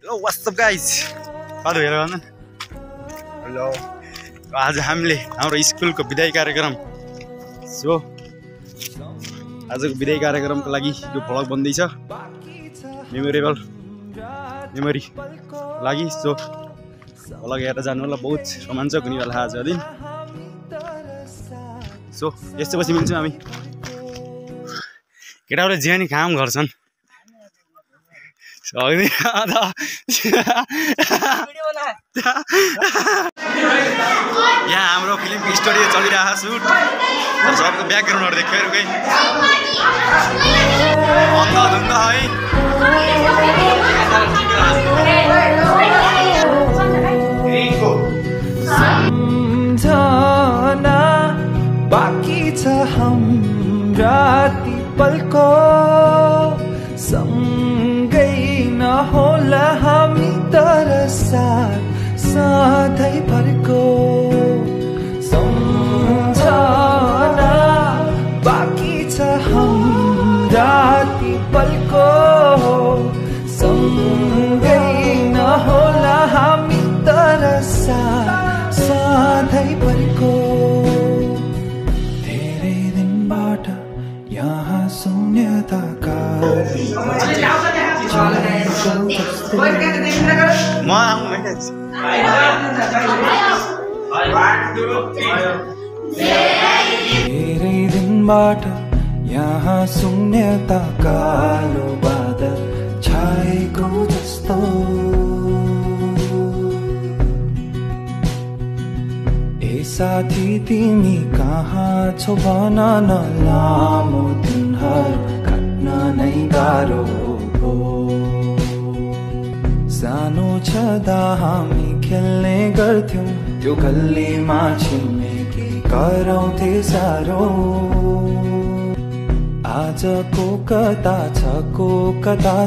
Yo, what's up guys? Hello everyone. Hello. आज हामीले हाम्रो स्कुलको विदाई कार्यक्रम आजको विदाई कार्यक्रमको लागि यो भ्लग बन्दैछ मेमोरेबल मेमोरी लागि भ्लग हेरेर जानु होला बहुत रोमाञ्चक हुने होला आज दिन यसपछि मिल्छौँ हामी केटाहरूले ज्यानी काम गर्छन् यहाँ हाम्रो फिल्मको स्टुडियो चलिरहेको सुट सबको ब्याकग्राउन्डहरु देखेर गए अन्ध है सम्झना बाकी छ हाम्रा ती पलको सँगै नहोला हामी तर साथ सधैँभरको सम्झना बाकी छ हाम्रा ती पलको सँगै नहोला हामी तर साथ सधैँभरको धेरै दिनबाट यहाँ शून्यताका धेरै दिनबाट यहाँ शून्यता कालो बादल छाएको जस्तो ए साथी तिमी कहाँ छौ भन न लामो दिनहरू काट्न नै गाह्रो हो सानो छँदा हामी खेल्ने गर्थ्यौं त्यो गल्लीमा छिमेकी कराउँथे साह्रो आजको कता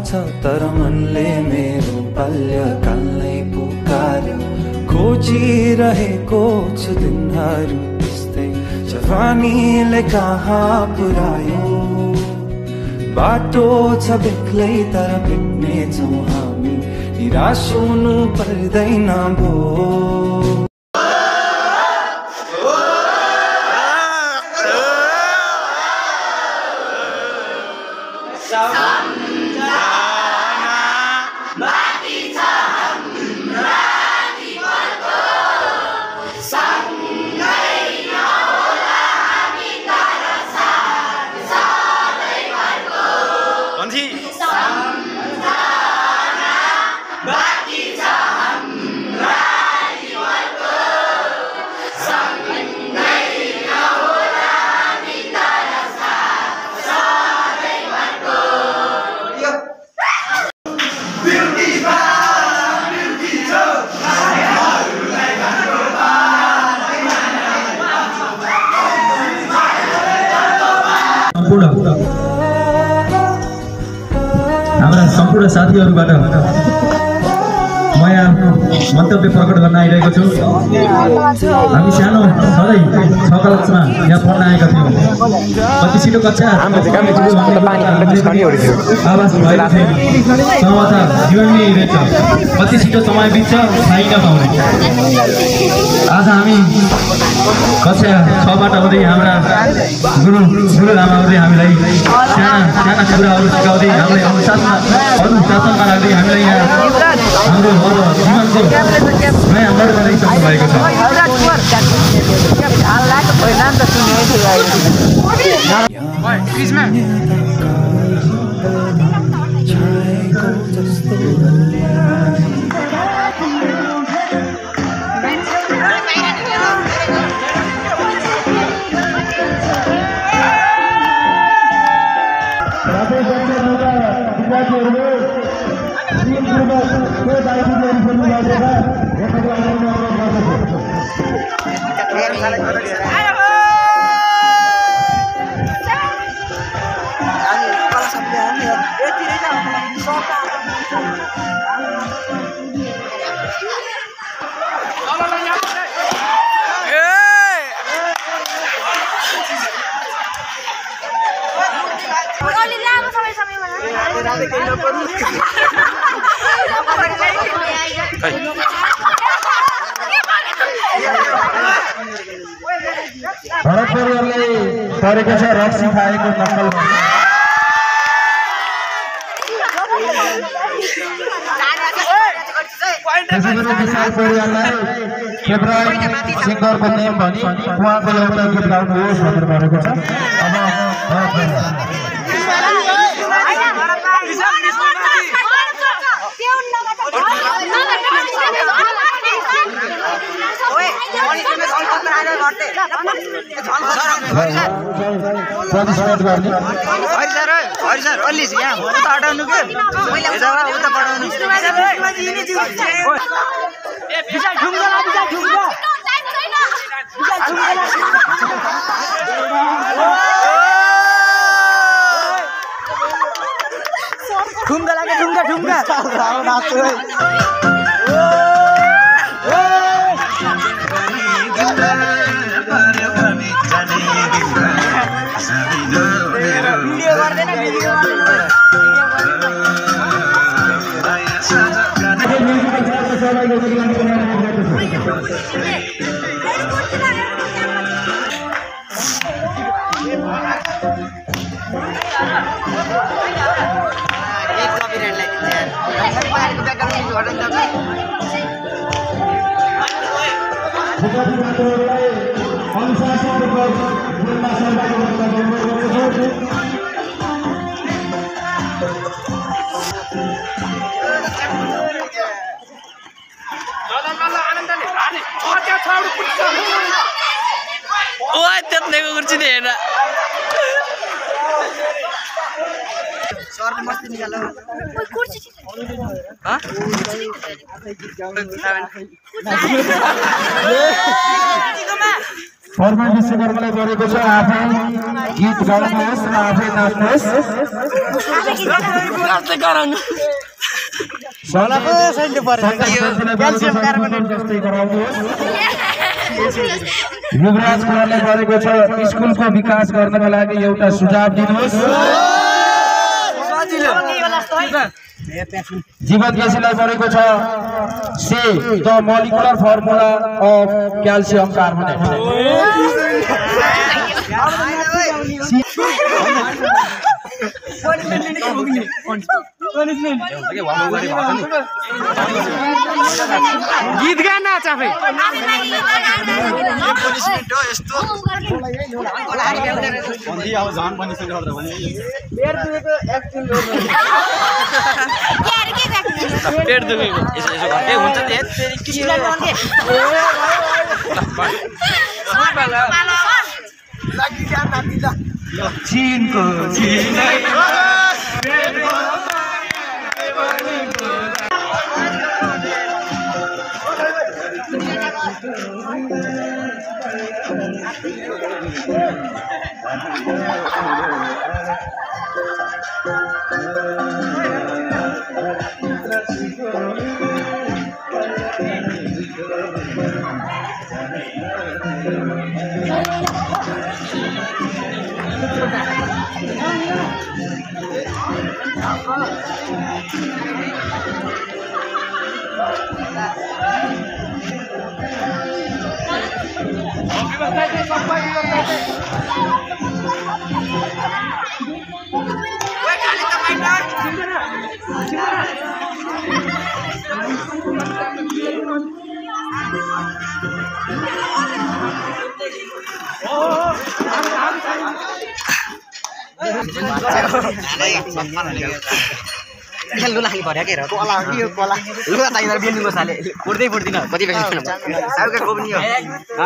छ तर मनले मेरो बाल्यकाललाई पुकार्यो खोजिरहेको छु दिनहरू त्यस्तै जवानीले कहाँ पुर्यायो बाटो छ बेग्लै तर भेट्नेछौँ हामी निराश हुनु पर्दैन भो हाम्रा सम्पूर्ण साथीहरूबाट म यहाँ मन्तव्य प्रकट गर्न आइरहेको छु हामी सानो सधैँ 6 कक्षामा यहाँ पढ्न आएका थियौँ कति छिटो कक्षा समाचार जीवनमै रहेछ कति छिटो समय बित्छ थाहै नपाउने आज हामी कक्षा 6बाट आउँदै हाम्रा गुरु लामाहरूले हामीलाई साना कुराहरू सिकाउँदै हामीलाई अनुशासनमा राख्दै हामीलाई यहाँ हाम्रो जीवनको नयाँ मोड बनाइसक्नु भएको छ Oleh lah, sama-sama mana? Bharat परिवारलाई परेको छ रक्सी खाएको नक्कल विशाल परिवारलाई फेब्रुअरी सिङ्गरको नेम भनी उहाँको एउटा गीत गाउनुहोस् भनेर भनेको छ। ढुङ्गा लाग्यो ढुङ्गा ढुङ्गा भिडियो गर्दैन भिडियो त्यत्नेको कुर्सी नि हेर्न सरले मस्ती निकाल्यो कुर्सी फर्मा विश्वकर्मालाई गरेको छ आफै गीत गाउनुहोस् आफै नाच्नुहोस् युवराज कुमारले गरेको छ स्कुलको विकास गर्नका लागि एउटा सुझाव दिनुहोस्। जीवन केसीलाई गरेको छ say the molecular formula of calcium carbonate. गीत गान आफै अब झन् बनिसक्यो भने पेट दुखेको यसो यसो घटे हुन्छ नि चीनको लुला खाली भर्या के कोला यो कोला लुगा ताइदर बिन्नु साले पुर्दै पुर्दिन कति पैसा छैन साउका कोबनी हो ह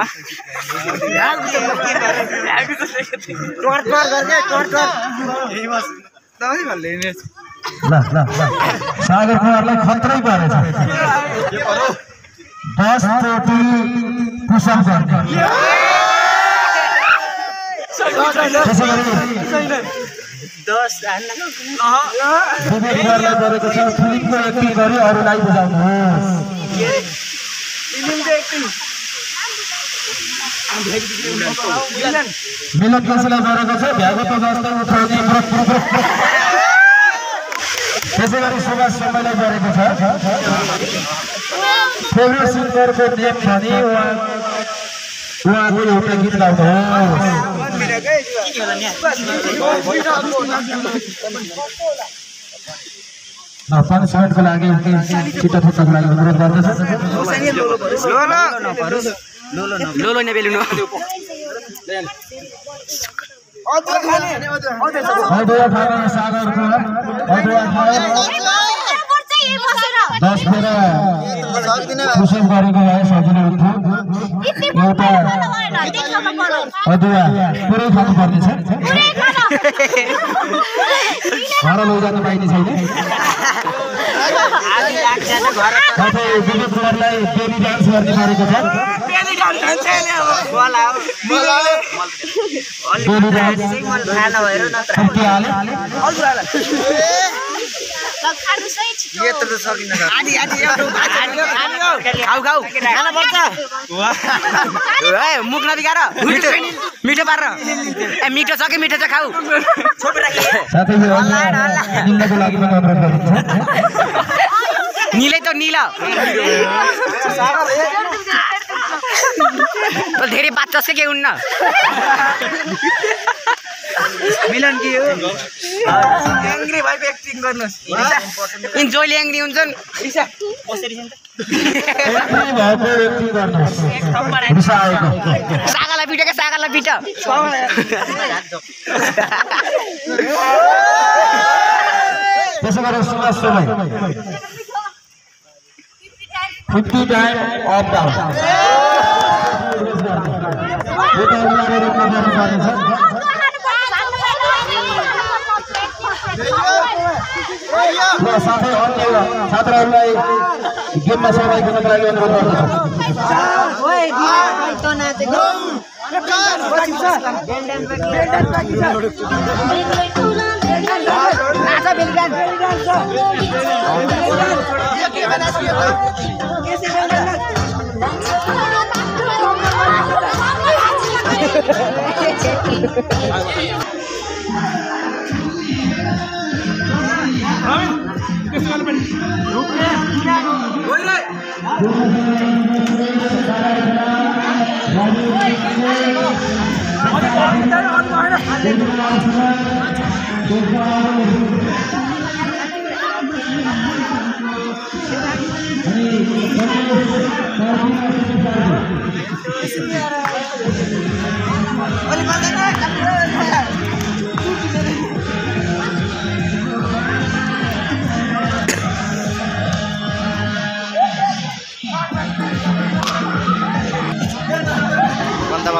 टोर टोर गर्के टोर टोर यही बस दबाई भन्ले नि ल ल ल सागर कुमारलाई खतरै पारेछ के पर्यो 10 चोटी पुसअप गर्ने त्यसैगरी 10 हान्न विवेकलाई गरेको छ फिल्मको एक्टिङ गरी अरूलाई बुझाउनुहोस् फिल्मको एक्टिङ मिलन केसीलाई गरेको छ भ्यागुतो जस्तै उठाउने त्यसैगरी सुभाष शर्मालाई गरेको छ फेभरेट सिङ्गरको नेम भनी उहाँको एउटा गीत गाउनुहोस्। पनिसमेन्टको लागि छिटो फुट्नको लागि अनुरोध गर्दछु। लोलो ने बेलुनो अदुवा खाना सागरको अदुवा खाना 10 फेर खुसी गरेको भए सजिलो हुन्थ्यो। एउटा अदुवा पुरै खानु पर्नेछ। घर लैजानु पाइने छैन। साथै दिलीप कुमारलाई बेली डान्स गर्ने गरेको छ। बेली डान्स मुख नबिगार मिठो पार मिठो छ कि मिठो छ खाऊ। निलै त निल धेरै बात छ के हुन्न मिलन के हो एङ्ग्री भाइ एक्टिङ गर्नुस् इन जोइले एङ्ग्री हुन्छन् सागालाई पिटो क्या सागालाई पिटो त्यसो गरेर सुन्नुहोस् 50 टाइम अप डाउन साथै अन्य छात्रहरूलाई गेममा सहभागी हुनको लागि अनुरोध गर्दछु।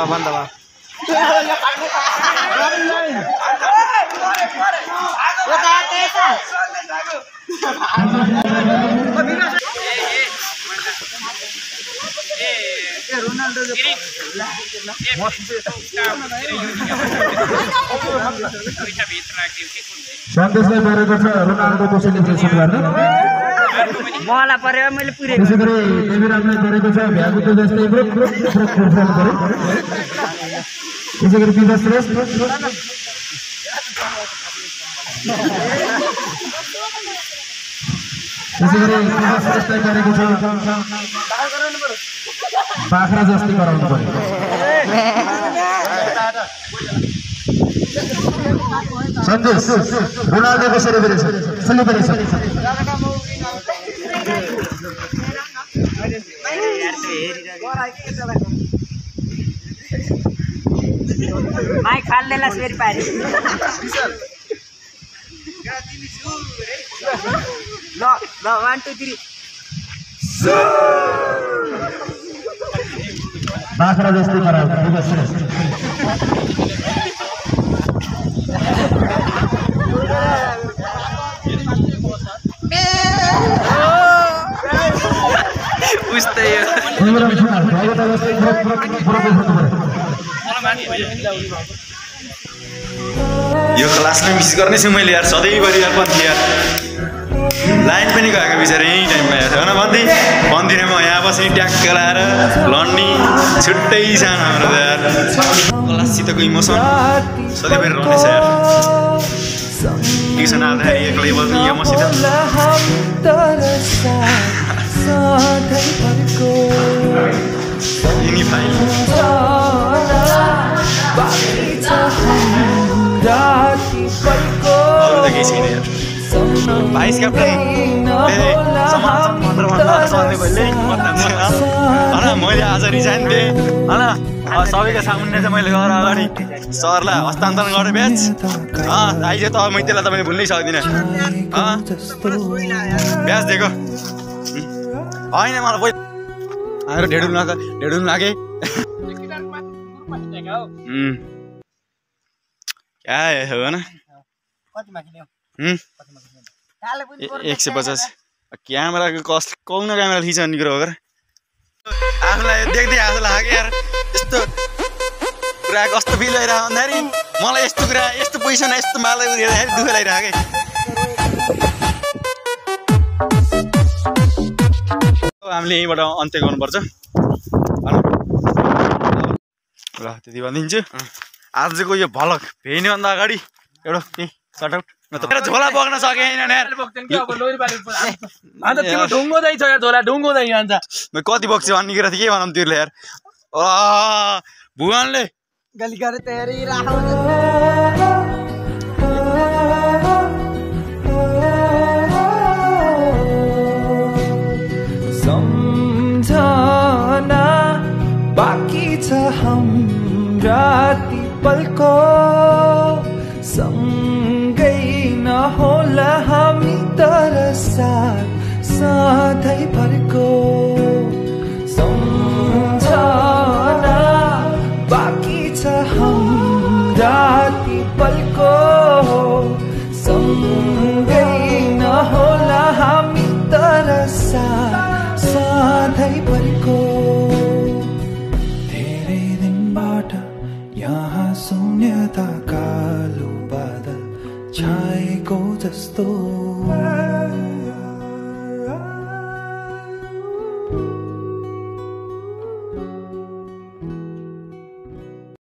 बन्दवा सन्देशले गरेको छ रोनाल्डोको सेलिब्रेसन गर्न मलाई पर्यो मैले पुरै त्यसै गरी देवीरामले गरेको छ भ्यागुतो जस्तै ग्रुप गरे त्यसै गरी विजय श्रेष्ठ त्यसै गरी विजय श्रेष्ठले गरेको छ बाख्रा जस्तै गराउनु पर्यो सन्देश रोनाल्डोको सेलिब्रेसन माइ खाल्नेला फेरि पारि ल 1 2 3 बाख्रा जस्तै गराउनु विजय श्रेष्ठ उस्तै यो क्लासमै मिस गर्नेछु मैले यार सधैँभरि यार पन्थी यार लाइन पनि गएको बिचरा यही टाइममा यार होइन भन्दिनँ म यहाँ बस्ने ट्याक्क लाएर लड्ने छुट्टै सानो हाम्रो त यार क्लाससितको इमोसन सधैँभरि रहनेछ यार ट्युसन आउँदाखेरि एक्लै बस्ने यो मसित सधैँभरको युनिफाई बाँकी छ राति पलको अरू त केही छैन यार भाइस क्याप्टन मैले आज रिजाइन दिएँ होइन सबैको सामुन्ने चाहिँ मैले गएर अगाडि सरलाई हस्तान्तरण गरेँ ब्याच आइज त मैतेलाई त मैले भुल्नै सक्दिनँ ब्याज दिएको होइन मलाई आएर ढेडुल लागे क्या हो न 150 क्यामेराको कस्ट कौन क्यामेरा खिच्छ भन्ने कुरो हो क्या आफूलाई देख्दै आजु लाग्यो यार यस्तो कुरा कस्तो फिल भइरहेको भन्दाखेरि मलाई यस्तो कुरा यस्तो पैसा यस्तो मालै हेर्दाखेरि दुःख लागिरहेको हामीले यहीँबाट अन्त्य गर्नुपर्छ ल त्यति भनिदिन्छु आजको यो भ्लग भेट्नुभन्दा अगाडि एउटा केही सर्टआउट झोला बोक्न सकेन कति बोक्छ भन्ने कुरा के भनौँ तिमीले यार भुवनले गली गरेर तयारी सम्झना बाँकी छ हाम्रा ती पलको सँगै नहोला हामी तर साथ सधैँभरको सम्झना बाँकी छ हाम्रा ती पलको सँगै नहोला हामी तर साथ सधैँभरको धेरै दिनबाट यहाँ शून्यता कालो बादल छाएको जस्तो